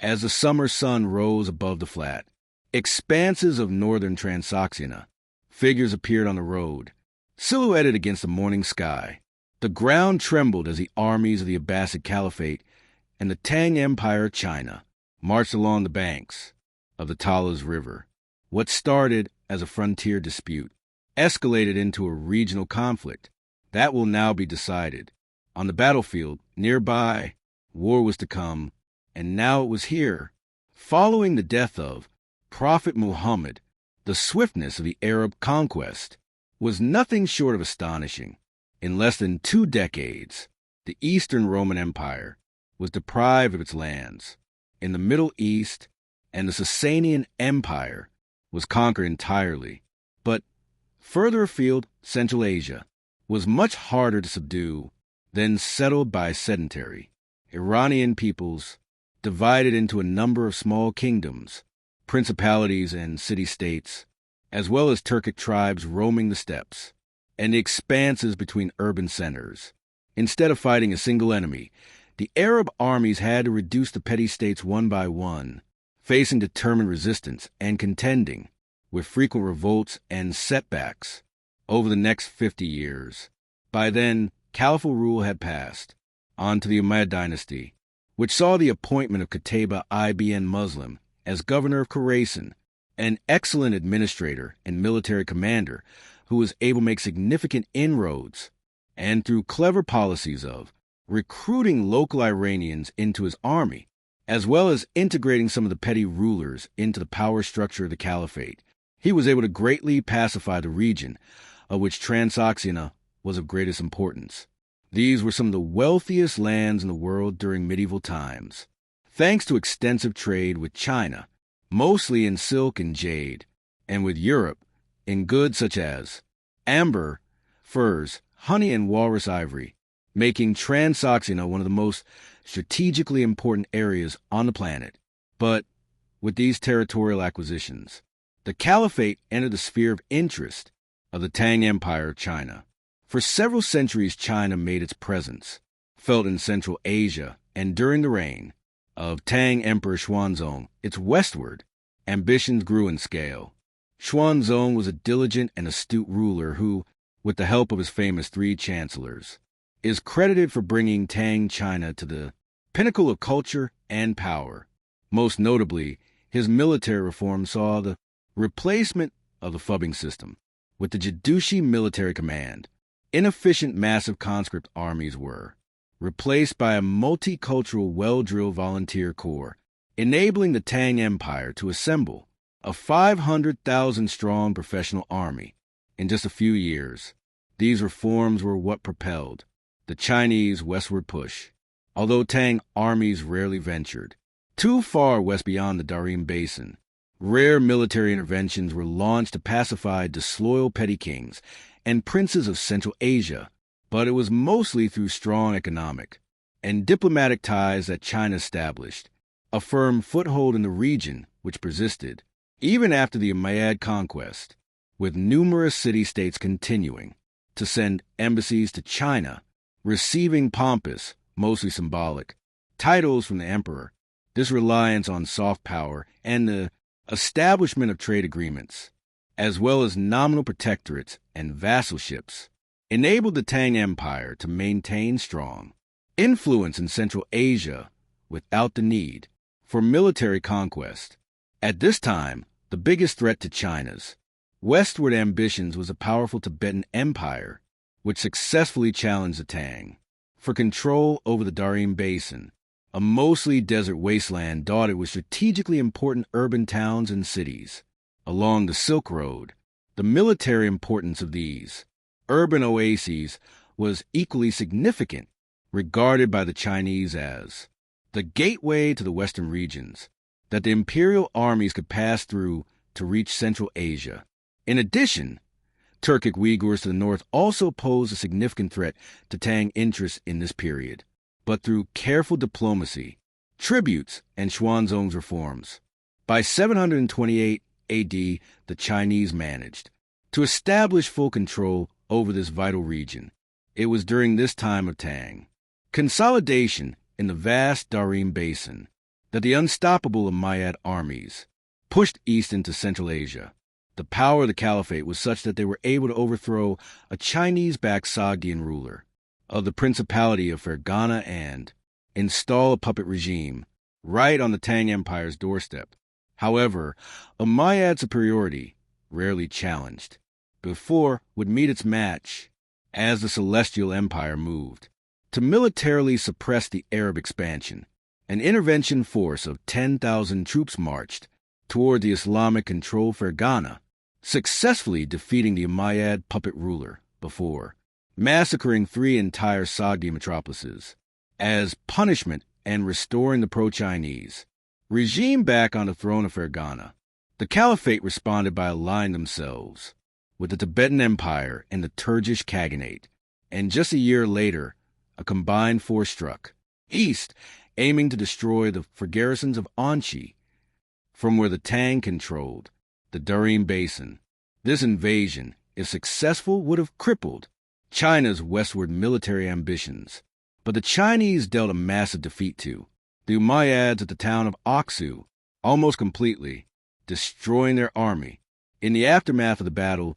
As the summer sun rose above the flat expanses of northern Transoxiana, figures appeared on the road, silhouetted against the morning sky. The ground trembled as the armies of the Abbasid Caliphate and the Tang Empire of China marched along the banks of the Talas River. What started as a frontier dispute escalated into a regional conflict that will now be decided. On the battlefield nearby, war was to come, and now it was here. Following the death of Prophet Muhammad, the swiftness of the Arab conquest was nothing short of astonishing. In less than 2 decades, the Eastern Roman Empire was deprived of its lands. In the Middle East, and the Sasanian Empire was conquered entirely. But further afield, Central Asia was much harder to subdue than settled by sedentary Iranian peoples, divided into a number of small kingdoms, principalities and city-states, as well as Turkic tribes roaming the steppes and the expanses between urban centers. Instead of fighting a single enemy, the Arab armies had to reduce the petty states one by one, facing determined resistance and contending with frequent revolts and setbacks over the next 50 years. By then, caliphal rule had passed on to the Umayyad dynasty, which saw the appointment of Qutayba ibn Muslim as governor of Khorasan, an excellent administrator and military commander who was able to make significant inroads, and through clever policies of recruiting local Iranians into his army, as well as integrating some of the petty rulers into the power structure of the caliphate, he was able to greatly pacify the region, of which Transoxiana was of greatest importance. These were some of the wealthiest lands in the world during medieval times, thanks to extensive trade with China, mostly in silk and jade, and with Europe in goods such as amber, furs, honey, and walrus ivory, making Transoxiana one of the most strategically important areas on the planet. But with these territorial acquisitions, the caliphate entered the sphere of interest of the Tang Empire of China. For several centuries, China made its presence felt in Central Asia, and during the reign of Tang Emperor Xuanzong, its westward ambitions grew in scale. Xuanzong was a diligent and astute ruler who, with the help of his famous 3 chancellors, is credited for bringing Tang China to the pinnacle of culture and power. Most notably, his military reform saw the replacement of the phubbing system with the Jidushi military command. Inefficient massive conscript armies were replaced by a multicultural, well-drilled volunteer corps, enabling the Tang Empire to assemble a 500,000-strong professional army in just a few years. These reforms were what propelled the Chinese westward push, although Tang armies rarely ventured too far west beyond the Tarim Basin. Rare military interventions were launched to pacify disloyal petty kings and princes of Central Asia, but it was mostly through strong economic and diplomatic ties that China established a firm foothold in the region, which persisted even after the Umayyad conquest, with numerous city-states continuing to send embassies to China, receiving pompous, mostly symbolic, titles from the emperor. This reliance on soft power and the establishment of trade agreements, as well as nominal protectorates and vassalships, enabled the Tang Empire to maintain strong influence in Central Asia without the need for military conquest. At this time, the biggest threat to China's westward ambitions was a powerful Tibetan empire, which successfully challenged the Tang for control over the Tarim Basin, a mostly desert wasteland dotted with strategically important urban towns and cities. Along the Silk Road, the military importance of these urban oases was equally significant, regarded by the Chinese as the gateway to the western regions that the imperial armies could pass through to reach Central Asia. In addition, Turkic Uyghurs to the north also posed a significant threat to Tang interests in this period, but through careful diplomacy, tributes, and Xuanzong's reforms. By 728 A.D., the Chinese managed to establish full control over this vital region. It was during this time of Tang consolidation in the vast Tarim Basin that the unstoppable Umayyad armies pushed east into Central Asia. The power of the Caliphate was such that they were able to overthrow a Chinese-backed Sogdian ruler of the Principality of Fergana and install a puppet regime right on the Tang Empire's doorstep. However, Umayyad superiority, rarely challenged, before would meet its match as the Celestial Empire moved to militarily suppress the Arab expansion. An intervention force of 10,000 troops marched toward the Islamic-controlled Fergana, successfully defeating the Umayyad puppet ruler before massacring 3 entire Sogdian metropolises as punishment and restoring the pro-Chinese regime back on the throne of Fergana. The Caliphate responded by aligning themselves with the Tibetan Empire and the Turkish Khaganate, and just a year later, a combined force struck east, aiming to destroy the garrisons of Anchi, from where the Tang controlled the Darim Basin. This invasion, if successful, would have crippled China's westward military ambitions, but the Chinese dealt a massive defeat to the Umayyads at the town of Aksu, almost completely destroying their army. In the aftermath of the battle,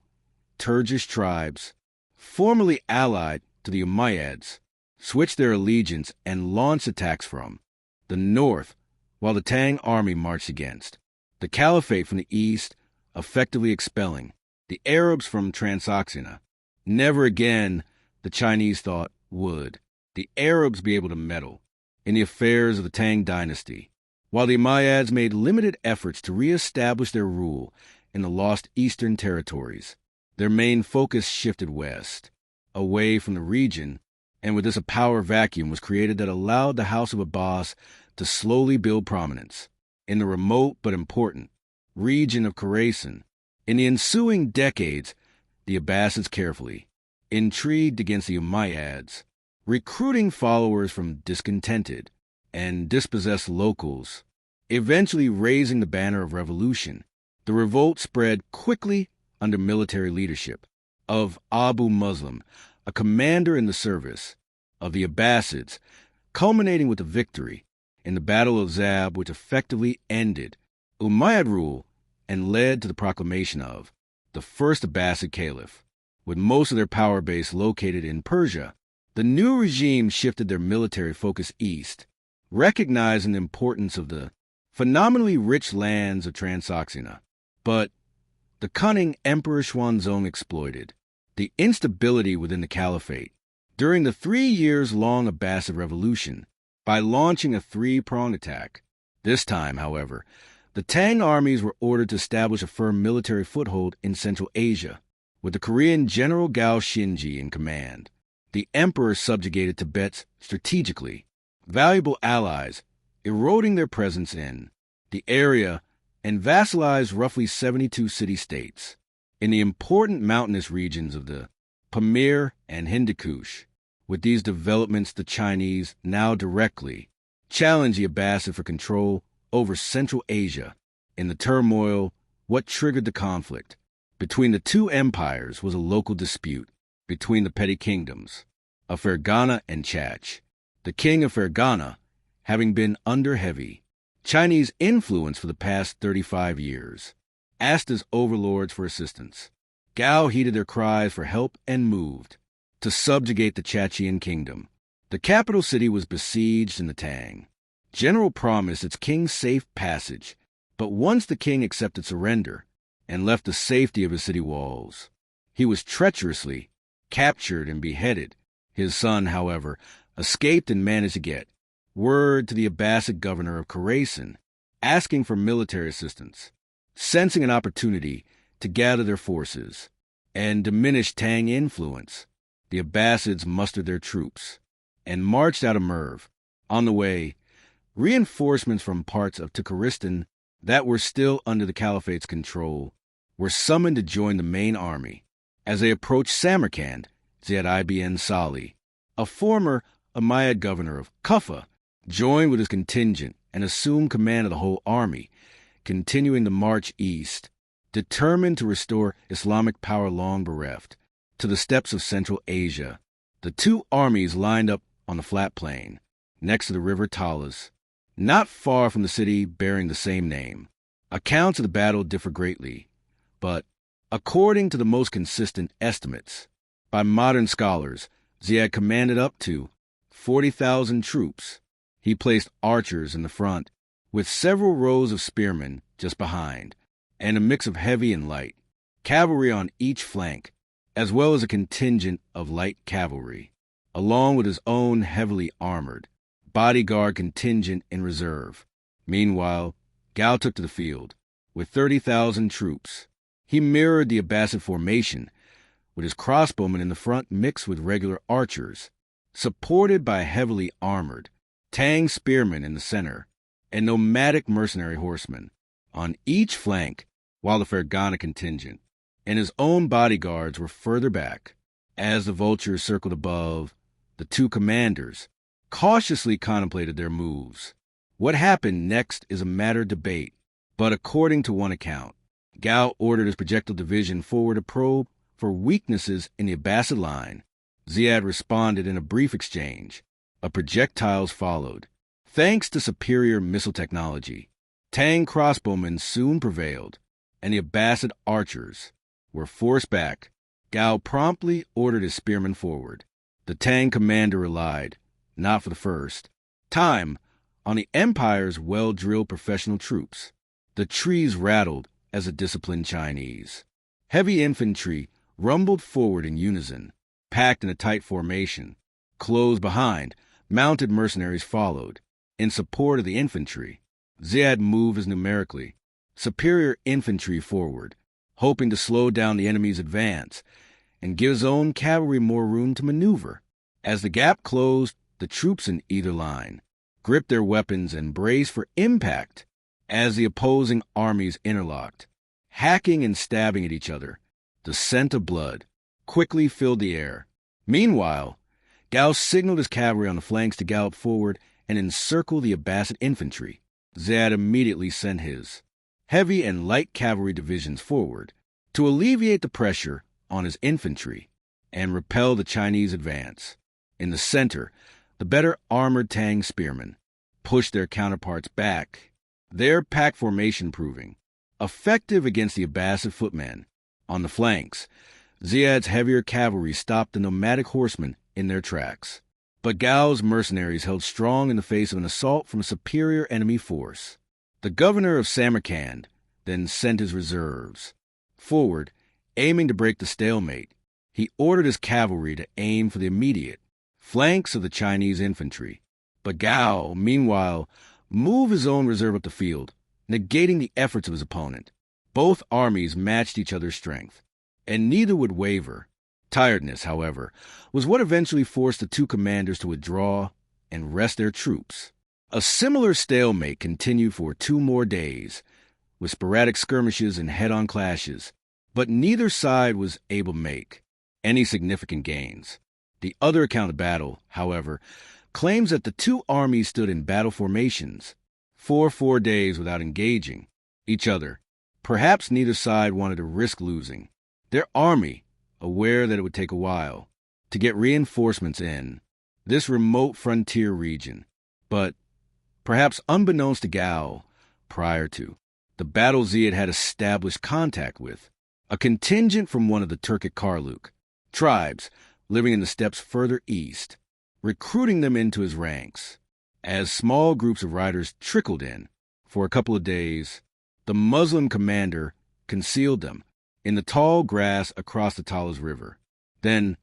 Turkish tribes, formerly allied to the Umayyads, switched their allegiance and launched attacks from the north, while the Tang army marched against the Caliphate from the east, effectively expelling the Arabs from Transoxiana. Never again, the Chinese thought, would the Arabs be able to meddle in the affairs of the Tang Dynasty, while the Umayyads made limited efforts to re-establish their rule in the lost eastern territories. Their main focus shifted west, away from the region, and with this a power vacuum was created that allowed the House of Abbas to slowly build prominence in the remote but important region of Khorasan. In the ensuing decades, the Abbasids carefully intrigued against the Umayyads, recruiting followers from discontented and dispossessed locals, eventually raising the banner of revolution. The revolt spread quickly under military leadership of Abu Muslim, a commander in the service of the Abbasids, culminating with a victory in the Battle of Zab, which effectively ended Umayyad rule and led to the proclamation of the first Abbasid Caliph. With most of their power base located in Persia, the new regime shifted their military focus east, recognizing the importance of the phenomenally rich lands of Transoxiana. But the cunning Emperor Xuanzong exploited the instability within the Caliphate during the 3 years-long Abbasid Revolution by launching a 3-pronged attack. This time, however, the Tang armies were ordered to establish a firm military foothold in Central Asia, with the Korean General Gao Shinji in command. The emperor subjugated Tibet's strategically valuable allies, eroding their presence in the area, and vassalized roughly 72 city-states in the important mountainous regions of the Pamir and Hindu Kush. With these developments, the Chinese now directly challenged the Abbasid for control over Central Asia. In the turmoil, what triggered the conflict between the two empires was a local dispute between the petty kingdoms of Fergana and Chach. The king of Fergana, having been under heavy Chinese influence for the past 35 years, asked his overlords for assistance. Gao heeded their cries for help and moved to subjugate the Chachian kingdom. The capital city was besieged, and the Tang general promised its king safe passage, but once the king accepted surrender and left the safety of his city walls, he was treacherously captured and beheaded. His son, however, escaped and managed to get word to the Abbasid governor of Khorasan, asking for military assistance. Sensing an opportunity to gather their forces and diminish Tang influence, the Abbasids mustered their troops and marched out of Merv. On the way, reinforcements from parts of Tukharistan that were still under the Caliphate's control were summoned to join the main army. As they approached Samarkand, Ziyad ibn Salih, a former Umayyad governor of Kufa, joined with his contingent and assumed command of the whole army, continuing the march east, determined to restore Islamic power long bereft to the steppes of Central Asia. The two armies lined up on the flat plain next to the river Talas, not far from the city bearing the same name. Accounts of the battle differ greatly, but according to the most consistent estimates by modern scholars, Ziad commanded up to 40,000 troops. He placed archers in the front, with several rows of spearmen just behind, and a mix of heavy and light cavalry on each flank, as well as a contingent of light cavalry, along with his own heavily armored bodyguard contingent in reserve. Meanwhile, Gao took to the field with 30,000 troops. He mirrored the Abbasid formation, with his crossbowmen in the front mixed with regular archers, supported by heavily armored Tang spearmen in the center, and nomadic mercenary horsemen on each flank, while the Fergana contingent and his own bodyguards were further back. As the vultures circled above, the two commanders cautiously contemplated their moves. What happened next is a matter of debate, but according to one account, Gao ordered his projectile division forward to probe for weaknesses in the Abbasid line. Ziad responded in a brief exchange. Projectiles followed. Thanks to superior missile technology, Tang crossbowmen soon prevailed, and the Abbasid archers were forced back. Gao promptly ordered his spearmen forward. The Tang commander relied, not for the first time, on the Empire's well-drilled professional troops. The trees rattled as the disciplined Chinese. Heavy infantry rumbled forward in unison, packed in a tight formation. Close behind, mounted mercenaries followed. In support of the infantry, Ziad moved his numerically superior infantry forward, hoping to slow down the enemy's advance and give his own cavalry more room to maneuver. As the gap closed, the troops in either line gripped their weapons and braced for impact as the opposing armies interlocked, hacking and stabbing at each other. The scent of blood quickly filled the air. Meanwhile, Gao signaled his cavalry on the flanks to gallop forward and encircle the Abbasid infantry. Ziad immediately sent his heavy and light cavalry divisions forward to alleviate the pressure on his infantry and repel the Chinese advance. In the center, the better armored Tang spearmen pushed their counterparts back, their pack formation proving effective against the Abbasid footmen. On the flanks, Ziad's heavier cavalry stopped the nomadic horsemen in their tracks. But Gao's mercenaries held strong in the face of an assault from a superior enemy force. The governor of Samarkand then sent his reserves forward, aiming to break the stalemate. He ordered his cavalry to aim for the immediate flanks of the Chinese infantry. But Gao, meanwhile, moved his own reserve up the field, negating the efforts of his opponent. Both armies matched each other's strength, and neither would waver. Tiredness, however, was what eventually forced the two commanders to withdraw and rest their troops. A similar stalemate continued for 2 more days, with sporadic skirmishes and head-on clashes, but neither side was able to make any significant gains. The other account of battle, however, claims that the two armies stood in battle formations for 4 days without engaging each other. Perhaps neither side wanted to risk losing their army, aware that it would take a while to get reinforcements in this remote frontier region. But perhaps unbeknownst to Gao, prior to the battle, Ziad had established contact with a contingent from one of the Turkic Karluk tribes living in the steppes further east, recruiting them into his ranks. As small groups of riders trickled in for a couple of days, the Muslim commander concealed them in the tall grass across the Talas River. Then,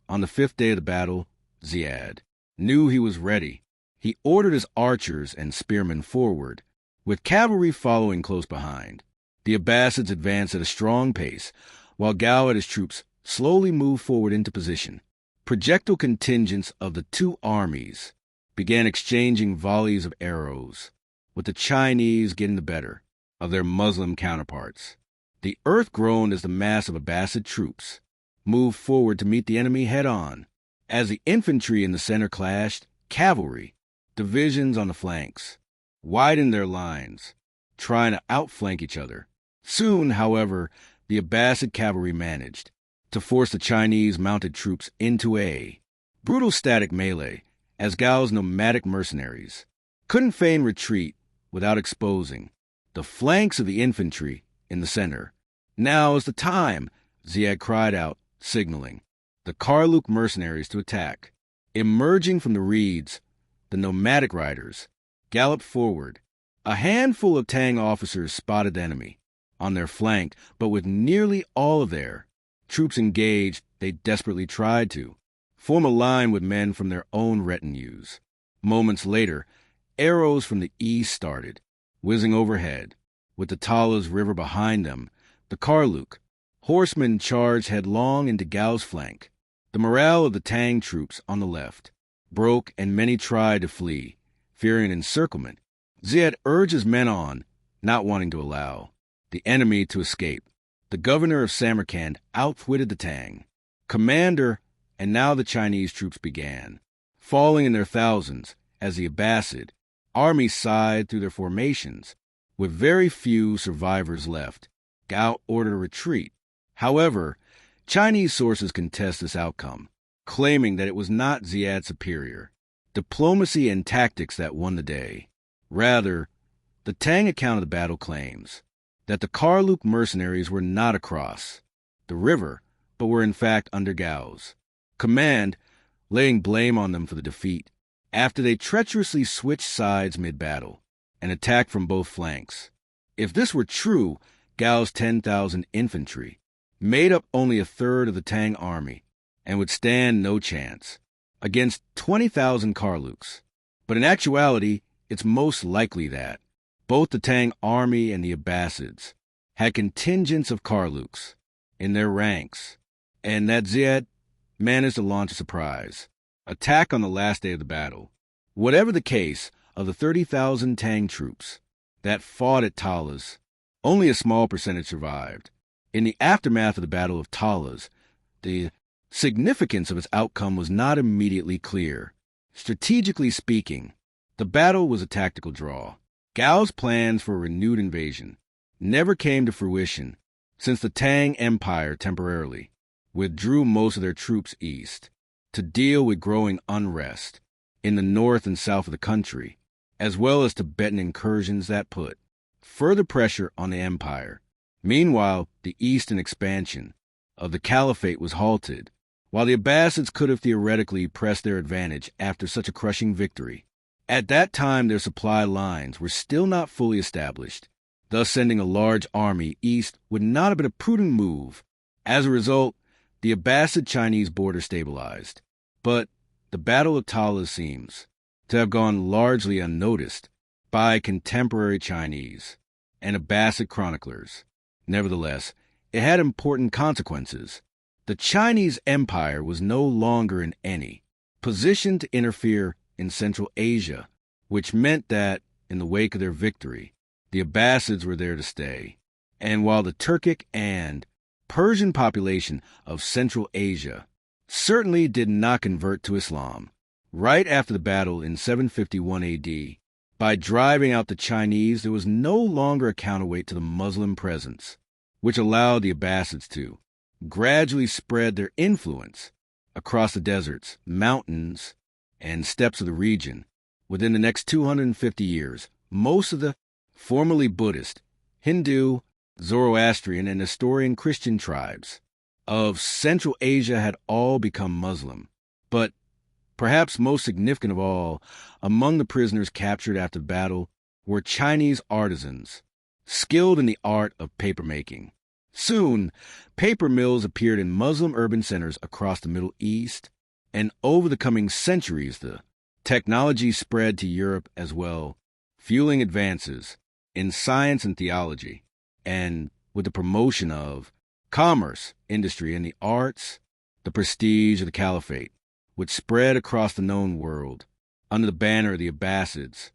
on the 5th day of the battle, Ziad knew he was ready. He ordered his archers and spearmen forward, with cavalry following close behind. The Abbasids advanced at a strong pace, while Gao and his troops slowly moved forward into position. Projectile contingents of the two armies began exchanging volleys of arrows, with the Chinese getting the better of their Muslim counterparts. The earth groaned as the mass of Abbasid troops moved forward to meet the enemy head-on. As the infantry in the center clashed, cavalry divisions on the flanks widened their lines, trying to outflank each other. Soon, however, the Abbasid cavalry managed to force the Chinese mounted troops into a brutal static melee as Gao's nomadic mercenaries couldn't feign retreat without exposing the flanks of the infantry in the center. "Now is the time," Ziad cried out, signaling the Karluk mercenaries to attack. Emerging from the reeds, the nomadic riders galloped forward. A handful of Tang officers spotted the enemy on their flank, but with nearly all of their troops engaged, they desperately tried to form a line with men from their own retinues. Moments later, arrows from the east started whizzing overhead. With the Talas River behind them, the Karluk horsemen charged headlong into Gao's flank. The morale of the Tang troops on the left broke, and many tried to flee, fearing encirclement. Ziad urged his men on, not wanting to allow the enemy to escape. The governor of Samarkand outwitted the Tang commander, and now the Chinese troops began falling in their thousands as the Abbasid army sighed through their formations. With very few survivors left, Gao ordered a retreat. However, Chinese sources contest this outcome, claiming that it was not Ziad's superior diplomacy and tactics that won the day. Rather, the Tang account of the battle claims that the Karluk mercenaries were not across the river, but were in fact under Gao's command, laying blame on them for the defeat after they treacherously switched sides mid-battle and attacked from both flanks. If this were true, Gao's 10,000 infantry made up only a third of the Tang army and would stand no chance against 20,000 Karluks. But in actuality, it's most likely that both the Tang army and the Abbasids had contingents of Karluks in their ranks, and that Ziad managed to launch a surprise attack on the last day of the battle. Whatever the case, of the 30,000 Tang troops that fought at Talas, only a small percentage survived. In the aftermath of the Battle of Talas, the significance of its outcome was not immediately clear. Strategically speaking, the battle was a tactical draw. Gao's plans for a renewed invasion never came to fruition since the Tang Empire temporarily withdrew most of their troops east to deal with growing unrest in the north and south of the country, as well as Tibetan incursions that put further pressure on the empire. Meanwhile, the eastern expansion of the Caliphate was halted, while the Abbasids could have theoretically pressed their advantage after such a crushing victory. At that time, their supply lines were still not fully established, thus sending a large army east would not have been a prudent move. As a result, the Abbasid-Chinese border stabilized, but the Battle of Talas seems to have gone largely unnoticed by contemporary Chinese and Abbasid chroniclers. Nevertheless, it had important consequences. The Chinese Empire was no longer in any position to interfere in Central Asia, which meant that, in the wake of their victory, the Abbasids were there to stay. And while the Turkic and Persian population of Central Asia certainly did not convert to Islam, right after the battle in 751 AD, by driving out the Chinese, there was no longer a counterweight to the Muslim presence, which allowed the Abbasids to gradually spread their influence across the deserts, mountains, and steppes of the region. Within the next 250 years, most of the formerly Buddhist, Hindu, Zoroastrian, and Nestorian Christian tribes of Central Asia had all become Muslim. But perhaps most significant of all, among the prisoners captured after the battle were Chinese artisans, skilled in the art of papermaking. Soon, paper mills appeared in Muslim urban centers across the Middle East, and over the coming centuries, the technology spread to Europe as well, fueling advances in science and theology, and with the promotion of commerce, industry, and the arts, the prestige of the Caliphate, which spread across the known world under the banner of the Abbasids,